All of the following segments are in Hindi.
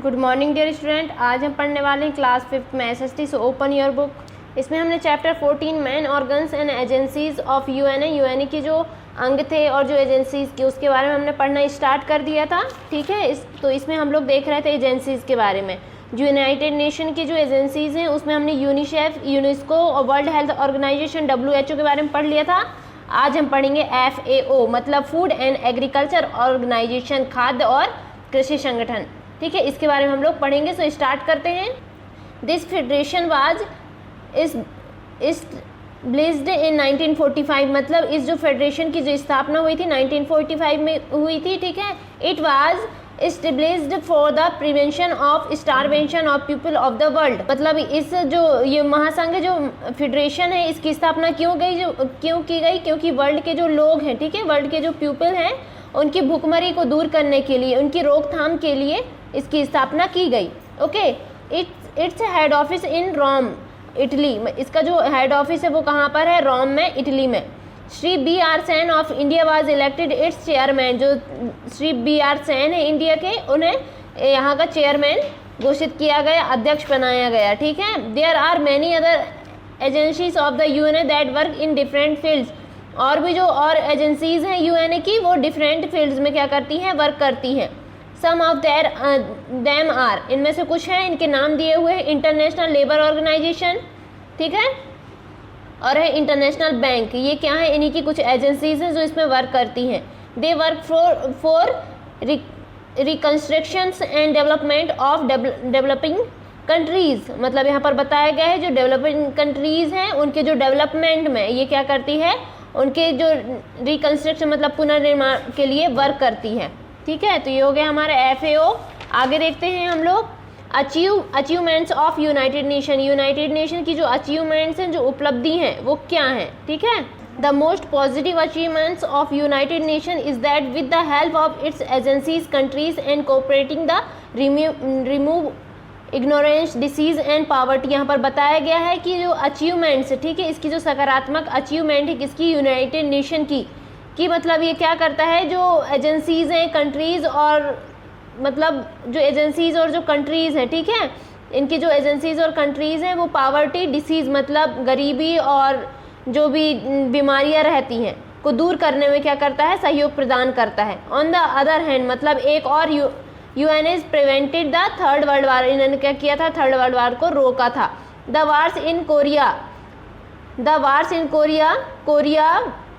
Good morning dear student. आज हम पढ़ने वाले हैं क्लास 5th में SST. So open your book. इसमें हमने chapter 14 man organs and agencies of UNA की जो अंग थे और जो एजेंसीज के उसके बारे में हमने पढ़ना स्टार्ट कर दिया था। ठीक है, इसमें हम लोग देख रहे थे एजेंसीज के बारे में। जो यूनाइटेड नेशन की जो एजेंसीज हैं उसमें हमने यूनिसेफ, यूनेस्को और वर्ल्ड हेल्थ ऑर्गेनाइजेशन WHO के बारे में पढ़ लिया था। आज हम पढ़ेंगे FAO मतलब फूड एंड एग्रीकल्चर ऑर्गेनाइजेशन, खाद्य और कृषि संगठन। ठीक है, इसके बारे में हम लोग पढ़ेंगे। सो स्टार्ट करते हैं। This federation was established in 1945 मतलब इस जो फेडरेशन की जो स्थापना हुई थी 1945 में हुई थी। ठीक है, it was established for the prevention of starvation of people of the world मतलब इस जो ये महासंघ जो फेडरेशन है इसकी स्थापना क्यों की गई क्योंकि वर्ल्ड के जो लोग हैं, ठीक है, वर्ल्ड के जो पीपल हैं उनकी भूखमरी को दूर करने के लिए, उनकी रोकथाम के लिए इसकी स्थापना की गई। Okay, it's head office in Rome Italy. इसका जो हेड ऑफिस है वो कहाँ पर है? रोम में, इटली में। Shri B.R. Sen of India was elected it's chairman. जो श्री B.R. सेन है इंडिया के, उन्हें यहाँ का चेयरमैन घोषित किया गया, अध्यक्ष बनाया गया। ठीक है, there are many other agencies of the UNA that work in different fields. और भी जो और एजेंसीज हैं यूएनए की वो डिफरेंट फील्ड्स में क्या करती हैं? वर्क करती हैं। सम ऑफ देम आर, इनमें से कुछ हैं, इनके नाम दिए हुए हैं। इंटरनेशनल लेबर ऑर्गेनाइजेशन, ठीक है, और है इंटरनेशनल बैंक। ये क्या है? इन्हीं की कुछ एजेंसीज हैं जो इसमें वर्क करती हैं। They work for reconstructions and development of developing countries मतलब यहाँ पर बताया गया है जो डेवलपिंग कंट्रीज हैं उनके जो डेवलपमेंट में ये क्या करती है? उनके जो रिकंस्ट्रक्शन मतलब पुनर्निर्माण के लिए वर्क करती है। ठीक है, तो ये हो गया हमारा FAO। आगे देखते हैं हम लोग achievements of United nation. United nation की जो अचीवमेंट्स हैं, जो उपलब्धि हैं, वो क्या हैं? ठीक है, the most positive achievements of United nation is that with the help of its agencies countries and cooperating the remove ignorance, disease and poverty. यहाँ पर बताया गया है कि जो अचीवमेंट्स, ठीक है, इसकी जो सकारात्मक अचीवमेंट है किसकी? यूनाइटेड नेशन की मतलब ये क्या करता है? जो एजेंसीज हैं, कंट्रीज और मतलब जो एजेंसीज और जो कंट्रीज हैं, ठीक है, इनकी जो एजेंसीज और कंट्रीज हैं वो पावर्टी, डिसीज मतलब गरीबी और जो भी बीमारियां रहती हैं को दूर करने में क्या करता है? सहयोग प्रदान करता है। ऑन द अदर हैंड मतलब एक और UNA prevented the third world war. इन्होंने क्या किया था? थर्ड वर्ल्ड वार को रोका था। The wars in Korea,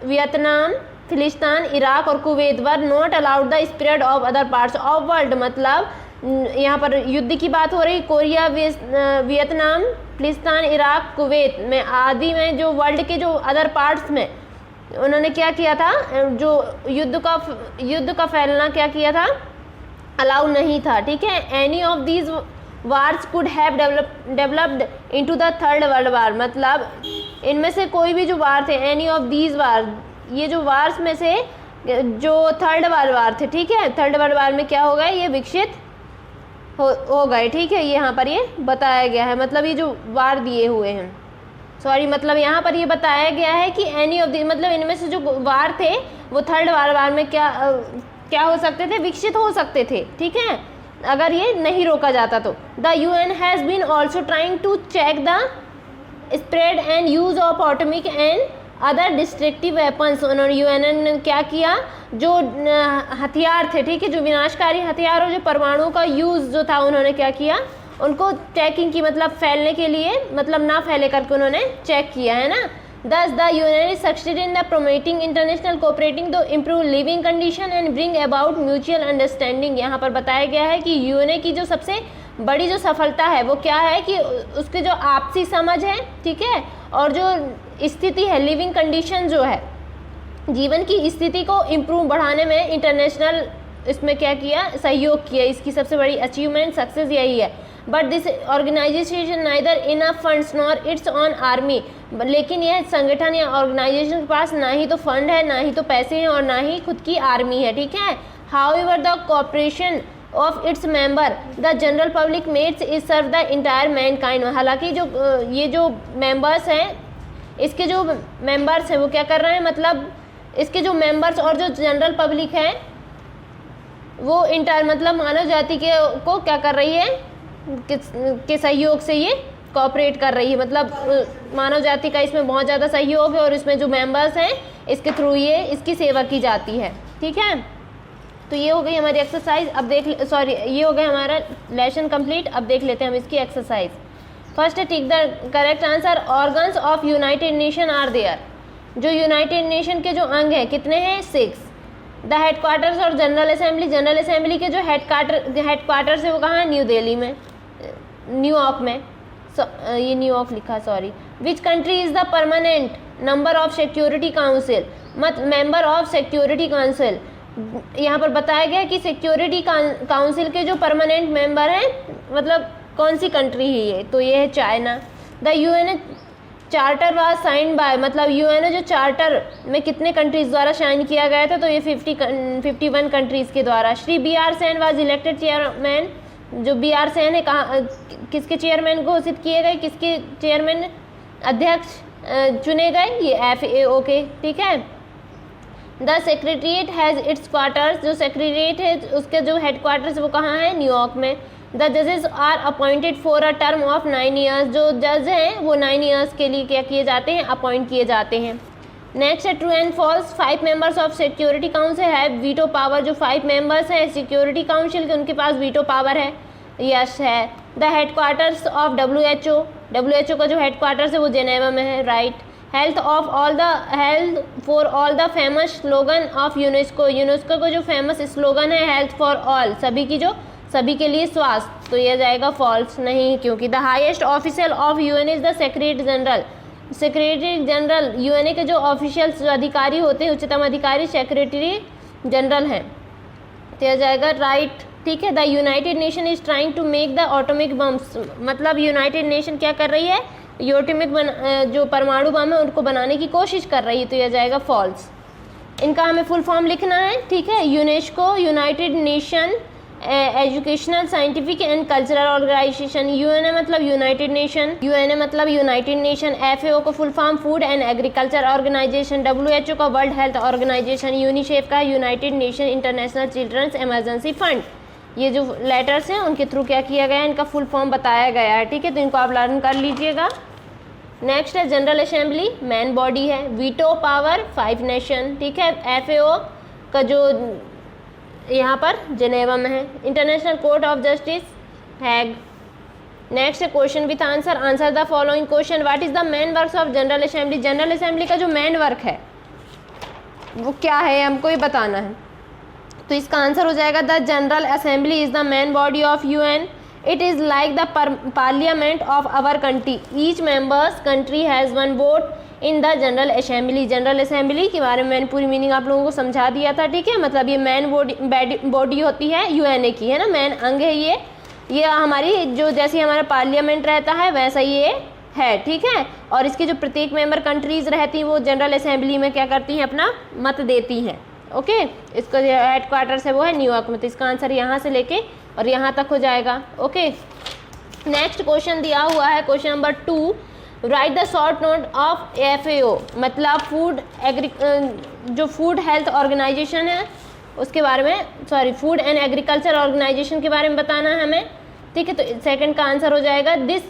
Vietnam, फिलिस्तीन, इराक और Kuwait were not allowed the spread of other parts of world मतलब यहाँ पर युद्ध की बात हो रही। कोरिया, वियतनाम, फिलिस्तीन, इराक, कुवैत में आदि में जो वर्ल्ड के जो अदर पार्ट्स में उन्होंने क्या किया था? जो युद्ध का फैलना क्या किया था? अलाउ नहीं था। ठीक है, any of these wars could have developed into the third world war मतलब इनमें से कोई भी जो वार थे, एनी ऑफ दीज वार, ये जो वार्स में से जो थर्ड वर्ल्ड वार थे, ठीक है, थर्ड वर्ल्ड वार में क्या हो गए? ये विकसित हो गए। ठीक है, यहाँ पर ये बताया गया है मतलब ये जो वार दिए हुए हैं, सॉरी मतलब यहाँ पर ये बताया गया है कि एनी ऑफ दी मतलब इनमें से जो वार थे वो थर्ड वर्ल्ड वार में क्या हो सकते थे? विकसित हो सकते थे। ठीक है, अगर ये नहीं रोका जाता तो। The UN has been also trying to check the spread and use of atomic and other destructive weapons. उन्होंने UN ने क्या किया? जो हथियार थे, ठीक है, जो विनाशकारी हथियार और जो परमाणु का यूज़ जो था उन्होंने क्या किया? उनको चेकिंग की मतलब फैलने के लिए मतलब ना फैले करके उन्होंने चेक किया है ना। Thus the UN is succeeded in the promoting international cooperating to improve living condition and bring about mutual understanding। यहाँ पर बताया गया है कि UN की जो सबसे बड़ी जो सफलता है वो क्या है कि उसके जो आपसी समझ है, ठीक है, और जो स्थिति है, लिविंग कंडीशन जो है, जीवन की स्थिति को इम्प्रूव बढ़ाने में इंटरनेशनल इसमें क्या किया? सहयोग किया। इसकी सबसे बड़ी अचीवमेंट, सक्सेस यही है। But this organisation neither enough funds nor its own army. लेकिन यह संगठन या ऑर्गेनाइजेशन के पास ना ही तो फंड है, ना ही तो पैसे हैं और ना ही खुद की आर्मी है। ठीक है, however the cooperation of its member the general public mates is serve the entire mankind. हालांकि जो ये जो मेंबर्स हैं, इसके जो मेंबर्स हैं वो क्या कर रहे हैं? मतलब इसके जो मेंबर्स और जो जनरल पब्लिक है वो मतलब मानव जाति के को क्या कर रही है, के सहयोग से ये कोऑपरेट कर रही है, मतलब मानव जाति का इसमें बहुत ज़्यादा सहयोग है और इसमें जो मेंबर्स हैं इसके थ्रू ये इसकी सेवा की जाती है। ठीक है, तो ये हो गई हमारी एक्सरसाइज। अब ये हो गया हमारा लेसन कंप्लीट। अब देख लेते हैं हम इसकी एक्सरसाइज। फर्स्ट है tick the correct answer. Organs of United Nation are there. जो यूनाइटेड नेशन के जो अंग हैं कितने हैं, 6। द हेडक्वार्टर्स और जनरल असेंबली, जनरल असेंबली के जो हेडक्वार्टर्स है वो कहाँ है, न्यू दिल्ली में, न्यूयॉर्क में, ये न्यूयॉर्क लिखा, sorry. Which country is the permanent number of security council, member of security council. यहाँ पर बताया गया कि सिक्योरिटी काउंसिल के जो परमानेंट मेंबर हैं मतलब कौन सी कंट्री है ये, तो ये है China. The UN charter was signed by, मतलब यूएनओ जो चार्टर में कितने कंट्रीज द्वारा साइन किया गया था, तो ये 51 कंट्रीज के द्वारा। Shri B R Sen was elected chairman, जो बी आर सेन है कहाँ, किसके चेयरमैन घोषित किए गए, किसके चेयरमैन अध्यक्ष चुने गए, ये FAO के। ठीक है। The secretariat has its quarters, जो सेक्रेटरीट है उसके जो हेडक्वार्टर्स वो कहाँ है, न्यूयॉर्क में। द जजेस are appointed for a term of 9 years, जो जज हैं वो 9 ईयर्स के लिए क्या किए जाते हैं, अपॉइंट किए जाते हैं। नेक्स्ट है true and false. 5 members of security council है वीटो पावर, जो 5 मेंबर्स हैं सिक्योरिटी काउंसिल के उनके पास वीटो पावर है, यस है। द हेडक्वार्टर्स ऑफ WHO का जो हेडक्वार्टर्स है वो जेनेवा में है, right. Health for all the famous slogan of UNESCO का जो फेमस स्लोगन है हेल्थ फॉर ऑल, सभी के लिए स्वास्थ्य, तो यह जाएगा फॉल्स, नहीं, क्योंकि the highest official of UN is the secretary general. UNA के जो ऑफिशियल अधिकारी होते हैं, उच्चतम अधिकारी सेक्रेटरी जनरल हैं, तो यह जाएगा राइट। ठीक है। The United nation is trying to make the atomic bombs, मतलब यूनाइटेड नेशन क्या कर रही है, एटॉमिक जो परमाणु बम है उनको बनाने की कोशिश कर रही है, तो यह जाएगा फॉल्स। इनका हमें फुल फॉर्म लिखना है। ठीक है। UNESCO, united nation educational, scientific and cultural organization. UNA मतलब यूनाइटेड नेशन। FAO को full form food and agriculture organization. WHO का वर्ल्ड हेल्थ ऑर्गेनाइजेशन। यूनिसेफ का united nation international children's emergency fund. ये जो लेटर्स हैं उनके थ्रू क्या किया गया है, इनका फुल फॉर्म बताया गया है। ठीक है, तो इनको आप लर्न कर लीजिएगा। नेक्स्ट है जनरल असेंबली, मैन बॉडी है। Veto power 5 nation. ठीक है। FAO का जो यहाँ पर जेनेवा में है। International court of justice Hague. Next है question with answer. Answer the following question. What is the main works of general assembly. General assembly का जो मेन वर्क है वो क्या है, हमको ये बताना है। तो इसका आंसर हो जाएगा the general assembly is the main body of UN। It is like the parliament of our country. Each members country has 1 vote in the general assembly. General assembly के बारे में मैंने पूरी मीनिंग आप लोगों को समझा दिया था। ठीक है, मतलब ये मेन बॉडी होती है UNA की, है ना, मेन अंग है ये हमारी जो जैसे हमारा पार्लियामेंट रहता है वैसा ये है। ठीक है। और इसके जो प्रत्येक मेंबर कंट्रीज रहती हैं वो जनरल असेंबली में क्या करती हैं, अपना मत देती हैं। ओके। इसका जो हेडक्वार्टर्स है वो है न्यूयॉर्क में, तो इसका आंसर यहाँ से लेके और यहाँ तक हो जाएगा। ओके। नेक्स्ट क्वेश्चन दिया हुआ है question number 2। Right the short note of FAO, मतलब जो फूड हेल्थ ऑर्गेनाइजेशन है उसके बारे में, फूड एंड एग्रीकल्चर ऑर्गेनाइजेशन के बारे में बताना है हमें। ठीक है, तो सेकंड का आंसर हो जाएगा this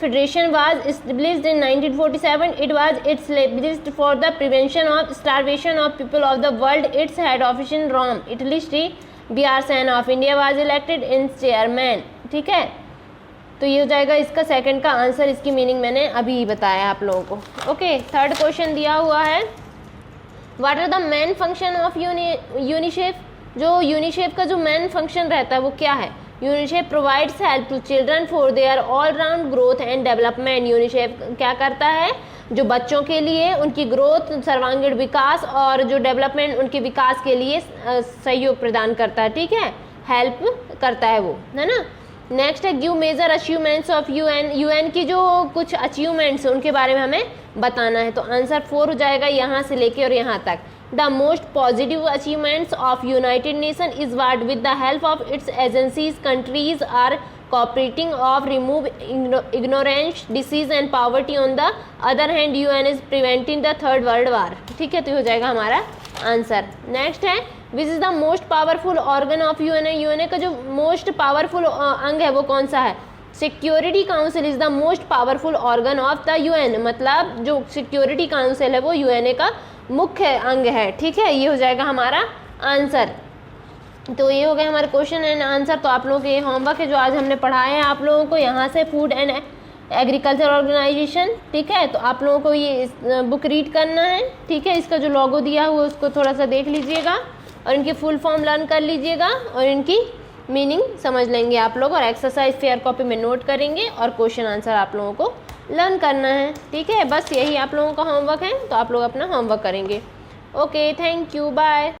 federation was established in 1947। It was established for the prevention of starvation of people of the world. Its head office in Rome, Italy. Shri BR Sen of India was elected in chairman. ठीक है, तो ये हो जाएगा इसका सेकंड का आंसर। इसकी मीनिंग मैंने अभी बताया आप लोगों को। ओके। थर्ड क्वेश्चन दिया हुआ है what are the main function of UNICEF. जो यूनिसेफ का जो मेन फंक्शन रहता है वो क्या है। UNICEF provides help to children for their all round growth and development. UNICEF क्या करता है, जो बच्चों के लिए उनकी ग्रोथ, सर्वांगीण विकास और जो डेवलपमेंट उनके विकास के लिए सहयोग प्रदान करता है। ठीक है, हेल्प करता है वो, है ना। नेक्स्ट है give major achievements of UN की जो कुछ अचीवमेंट्स उनके बारे में हमें बताना है। तो आंसर 4 हो जाएगा यहाँ से लेके और यहाँ तक। The most positive achievements of United nation is what with the help of its agencies countries are cooperating of remove ignorance, disease and poverty. on the other hand UN is preventing the third world war. ठीक है, तो हो जाएगा हमारा आंसर। नेक्स्ट है which is the most powerful organ of UNA, UNA का जो मोस्ट पावरफुल अंग है वो कौन सा है? Security council is the most powerful organ of the UN, मतलब जो सिक्योरिटी काउंसिल है वो यूएनए का मुख्य अंग है। ठीक है, ये हो जाएगा हमारा आंसर। तो ये हो गए हमारे क्वेश्चन एंड आंसर। तो आप लोगों के ये होमवर्क है जो आज हमने पढ़ाया है आप लोगों को यहाँ से, फूड एंड एग्रीकल्चर ऑर्गेनाइजेशन। ठीक है, तो आप लोगों को ये बुक रीड करना है। ठीक है, इसका जो लोगो दिया हुआ है उसको थोड़ा सा देख लीजिएगा और इनकी फुल फॉर्म लर्न कर लीजिएगा और इनकी मीनिंग समझ लेंगे आप लोग, और एक्सरसाइज फेयर कॉपी में नोट करेंगे और क्वेश्चन आंसर आप लोगों को लर्न करना है। ठीक है, बस यही आप लोगों का होमवर्क है, तो आप लोग अपना होमवर्क करेंगे। Okay, thank you, bye.